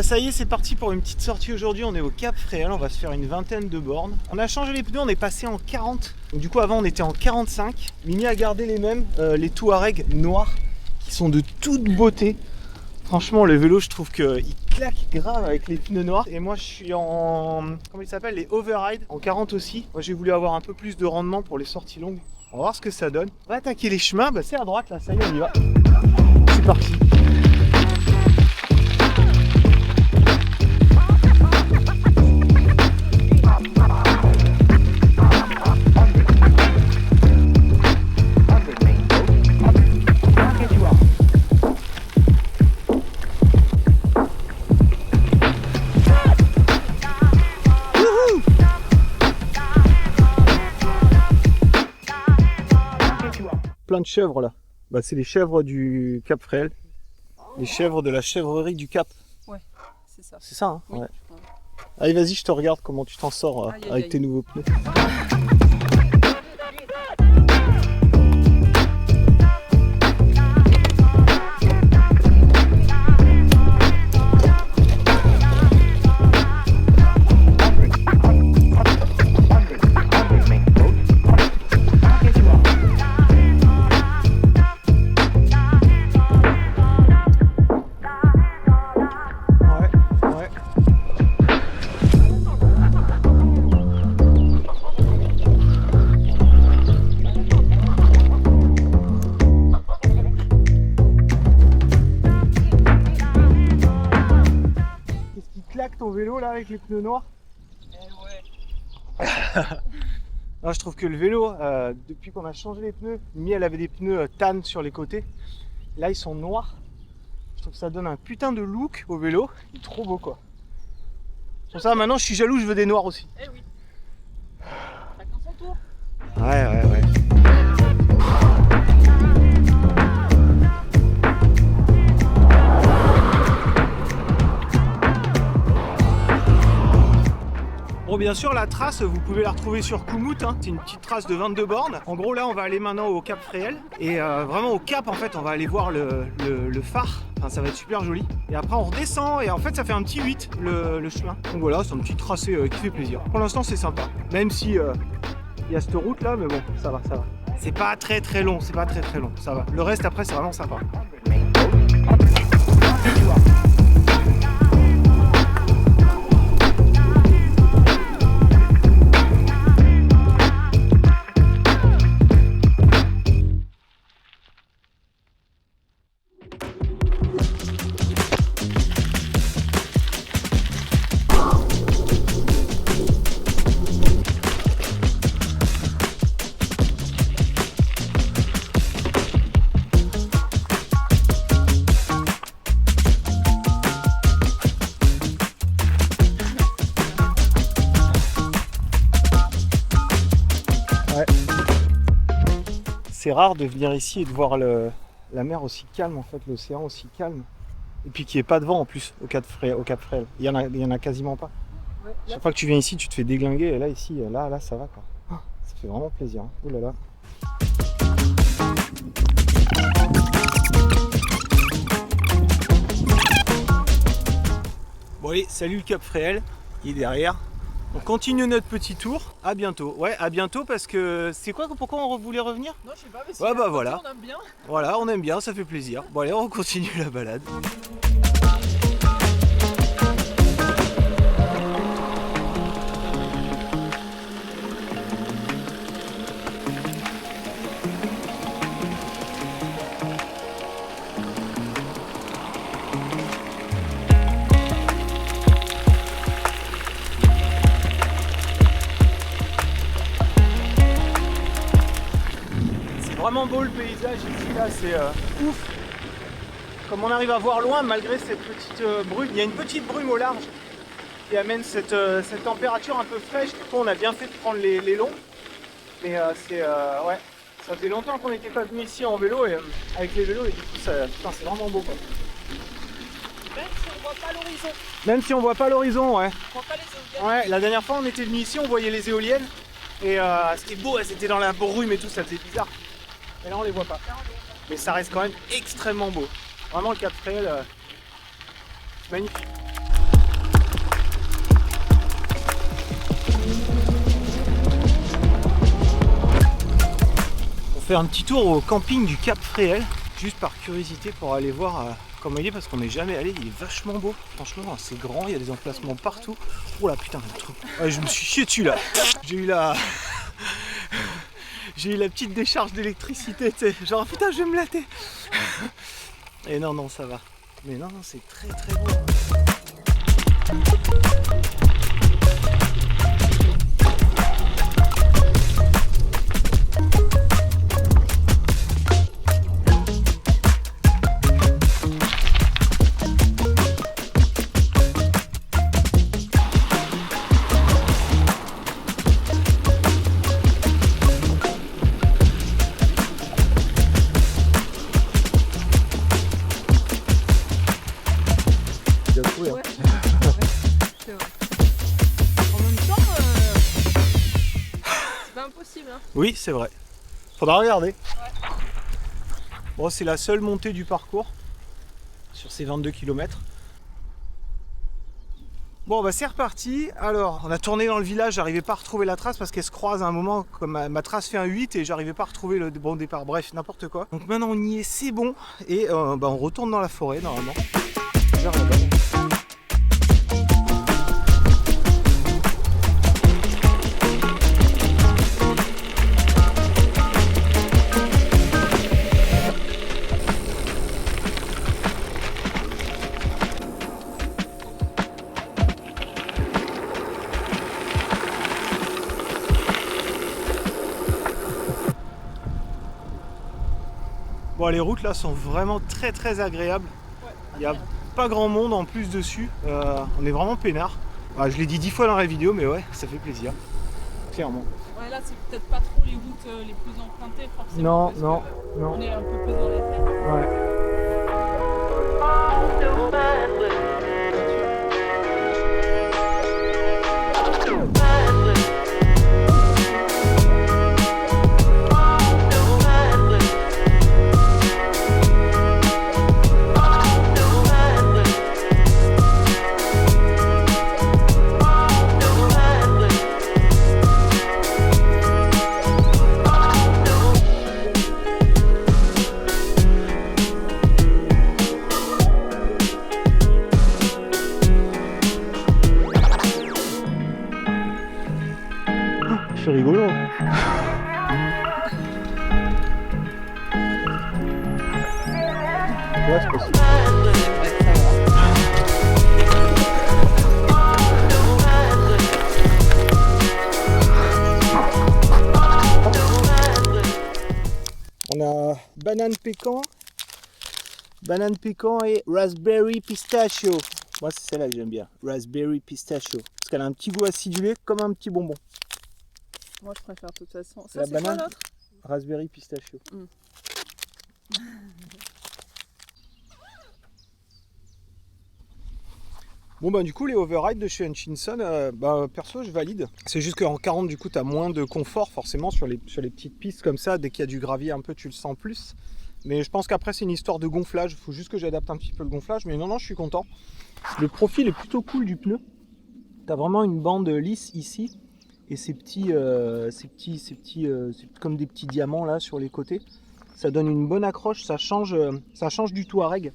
Ça y est, c'est parti pour une petite sortie aujourd'hui. On est au Cap Fréhel, on va se faire une vingtaine de bornes. On a changé les pneus, on est passé en 40. Donc du coup avant on était en 45. Mini a gardé les mêmes, les Touareg noirs qui sont de toute beauté. Franchement le vélo je trouve qu'il claque grave avec les pneus noirs. Et moi je suis en, comment il s'appelle, les Override en 40 aussi. Moi j'ai voulu avoir un peu plus de rendement pour les sorties longues. On va voir ce que ça donne. On va attaquer les chemins, bah, c'est à droite là, ça y est on y va. C'est parti. Plein de chèvres là. Bah, c'est les chèvres du Cap Fréhel. Les chèvres de la chèvrerie du Cap. Ouais, c'est ça. C'est ça, hein, oui, ouais. Allez, vas-y, je te regarde comment tu t'en sors avec tes nouveaux pneus. Ton vélo là avec les pneus noirs. Non, je trouve que le vélo, depuis qu'on a changé les pneus, Mimi elle avait des pneus tan sur les côtés. Là ils sont noirs. Je trouve que ça donne un putain de look au vélo. Il est trop beau quoi. Pour ça maintenant je suis jaloux, je veux des noirs aussi. Eh oui. Chacun son tour. Ouais. Bon, bien sûr la trace vous pouvez la retrouver sur Koumouth, hein. C'est une petite trace de 22 bornes. En gros là on va aller maintenant au Cap Fréhel. Et vraiment au Cap en fait on va aller voir le phare. Enfin, ça va être super joli. Et après on redescend et en fait ça fait un petit 8 le chemin. Donc voilà, c'est un petit tracé qui fait plaisir. Pour l'instant c'est sympa. Même si il y a cette route là, mais bon ça va. C'est pas très long, ça va. Le reste après c'est vraiment sympa. C'est rare de venir ici et de voir la mer aussi calme en fait, l'océan aussi calme. Et puis qu'il n'y ait pas de vent en plus au Cap Fréhel. Il y en a quasiment pas. Ouais, chaque fois que tu viens ici, tu te fais déglinguer et là ici, là ça va quoi. Ça fait vraiment plaisir. Hein. Ouh là là. Bon allez, salut le Cap Fréhel, il est derrière. On continue notre petit tour. À bientôt. Ouais, à bientôt parce que c'est quoi, pourquoi on voulait revenir? Non, je sais pas, mais si ouais, bah voilà. On aime bien. Voilà, on aime bien, ça fait plaisir. Bon allez, on continue la balade. Vraiment beau le paysage ici là, c'est ouf. Comme on arrive à voir loin malgré cette petite brume, il y a une petite brume au large. qui amène cette température un peu fraîche. Du coup, on a bien fait de prendre les longs. Mais ouais, ça faisait longtemps qu'on n'était pas venu ici en vélo et avec les vélos et du coup, c'est vraiment beau, quoi. Même si on voit pas l'horizon. Même si on voit pas l'horizon, ouais. On voit pas les éoliennes. Ouais, la dernière fois on était venu ici, on voyait les éoliennes et c'était beau, elles étaient dans la brume et tout, ça faisait bizarre. Mais là on les voit pas. Mais ça reste quand même extrêmement beau. Vraiment le Cap Fréhel, magnifique. On fait un petit tour au camping du Cap Fréhel, juste par curiosité pour aller voir comment il est, parce qu'on n'est jamais allé. Il est vachement beau, franchement, c'est grand, il y a des emplacements partout. Oh là putain, le truc. Ouais, je me suis chié dessus là. J'ai eu la petite décharge d'électricité, tu sais. Genre putain, je vais me latter. Et non, ça va. Mais non, c'est très très beau. Ouais, c'est vrai. En même temps, c'est pas impossible. Hein. Oui, c'est vrai. Faudra regarder. Ouais. Bon, c'est la seule montée du parcours sur ces 22 km. Bon, bah c'est reparti. Alors, on a tourné dans le village, j'arrivais pas à retrouver la trace parce qu'elle se croise à un moment, comme ma trace fait un 8 et j'arrivais pas à retrouver le bon départ. Bref, n'importe quoi. Donc maintenant on y est, c'est bon. Et bah, on retourne dans la forêt normalement. Vers là-bas. Bon, les routes là sont vraiment très très agréables. Il n'y a pas grand monde en plus dessus. On est vraiment peinard. Ah, je l'ai dit 10 fois dans la vidéo, mais ouais, ça fait plaisir. Clairement. Ouais, là, c'est peut-être pas trop les routes les plus empruntées, forcément. Non. On est un peu plus dans la terre. Ouais. C'est rigolo. Ouais, c'est possible. On a banane pécan et raspberry pistachio. Moi c'est celle-là que j'aime bien, raspberry pistachio, parce qu'elle a un petit goût acidulé comme un petit bonbon. Moi, je préfère de toute façon. Ça, La c'est quoi banane, l'autre? raspberry pistachio. Bon bah du coup les overrides de chez Hutchinson, perso je valide. C'est juste qu'en 40 du coup tu as moins de confort forcément sur les petites pistes comme ça. Dès qu'il y a du gravier un peu tu le sens plus. Mais je pense qu'après c'est une histoire de gonflage. Il faut juste que j'adapte un petit peu le gonflage. Mais non, je suis content. Le profil est plutôt cool du pneu. Tu as vraiment une bande lisse ici. Et ces petits c'est comme des petits diamants là sur les côtés. Ça donne une bonne accroche, ça change du Touareg.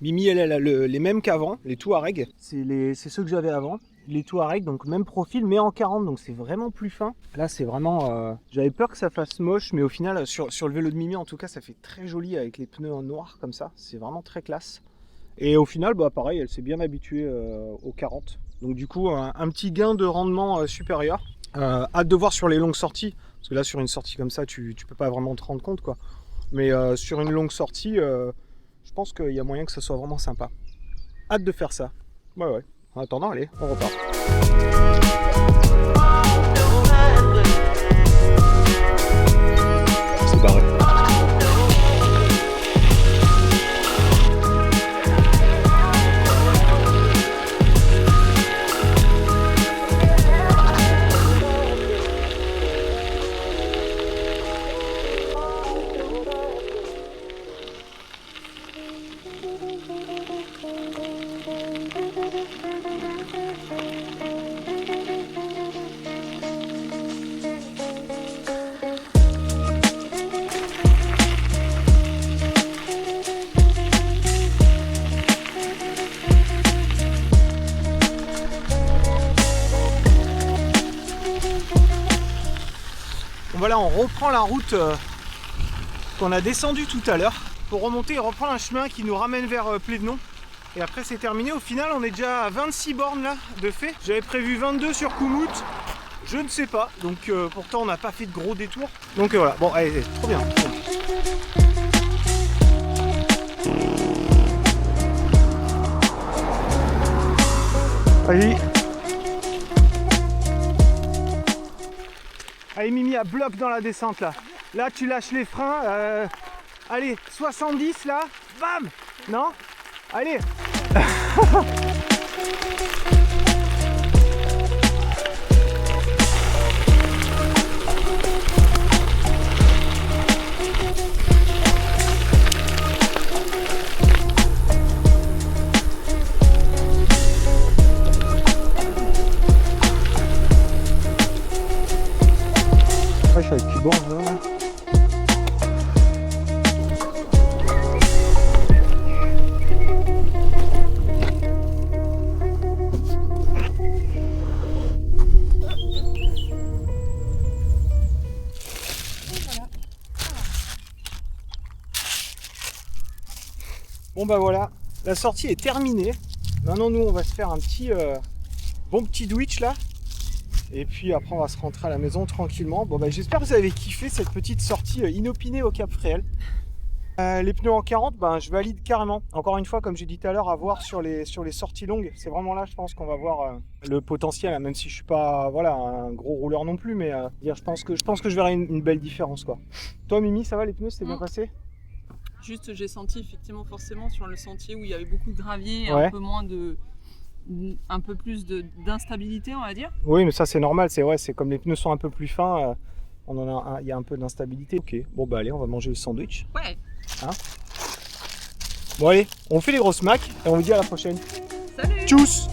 Mimi elle a les mêmes qu'avant, les Touareg, c'est ceux que j'avais avant. Les Touareg, donc même profil mais en 40, donc c'est vraiment plus fin. Là c'est vraiment, j'avais peur que ça fasse moche, mais au final sur le vélo de Mimi en tout cas ça fait très joli avec les pneus en noir comme ça, c'est vraiment très classe. Et au final bah pareil, elle s'est bien habituée aux 40. Donc du coup un petit gain de rendement supérieur. Hâte de voir sur les longues sorties, parce que là sur une sortie comme ça tu peux pas vraiment te rendre compte quoi. Mais sur une longue sortie, je pense qu'il y a moyen que ça soit vraiment sympa. Hâte de faire ça. Ouais. En attendant, allez, on repart. C'est barré. Voilà, on reprend la route qu'on a descendue tout à l'heure pour remonter et reprendre un chemin qui nous ramène vers Plédenon. Et après c'est terminé. Au final on est déjà à 26 bornes là de fait. J'avais prévu 22 sur Koumout. Je ne sais pas. Donc pourtant on n'a pas fait de gros détours. Donc voilà, bon allez, trop bien. Allez. Allez Mimi, à bloc dans la descente là. Là tu lâches les freins. Allez, 70 là. Bam. Non. Allez. Ouais, je suis avec qui bord là. Bon bah voilà, la sortie est terminée. Maintenant nous on va se faire un petit bon petit Twitch là. Et puis après on va se rentrer à la maison tranquillement. Bon bah j'espère que vous avez kiffé cette petite sortie inopinée au Cap Fréhel. Les pneus en 40, ben je valide carrément. Encore une fois, comme j'ai dit tout à l'heure, à voir sur les sorties longues. C'est vraiment là je pense qu'on va voir le potentiel, hein, même si je suis pas voilà, un gros rouleur non plus, mais je pense que je verrai une belle différence quoi. Toi Mimi, ça va, les pneus, c'était bien passé? Juste, j'ai senti effectivement forcément sur le sentier où il y avait beaucoup de gravier et Ouais. un peu plus d'instabilité, on va dire. Oui, mais ça c'est normal, c'est comme les pneus sont un peu plus fins, il y a un peu d'instabilité. Ok, bon bah allez, on va manger le sandwich. Ouais. Hein, bon allez, on fait les grosses macs et on vous dit à la prochaine. Salut. Tchuss.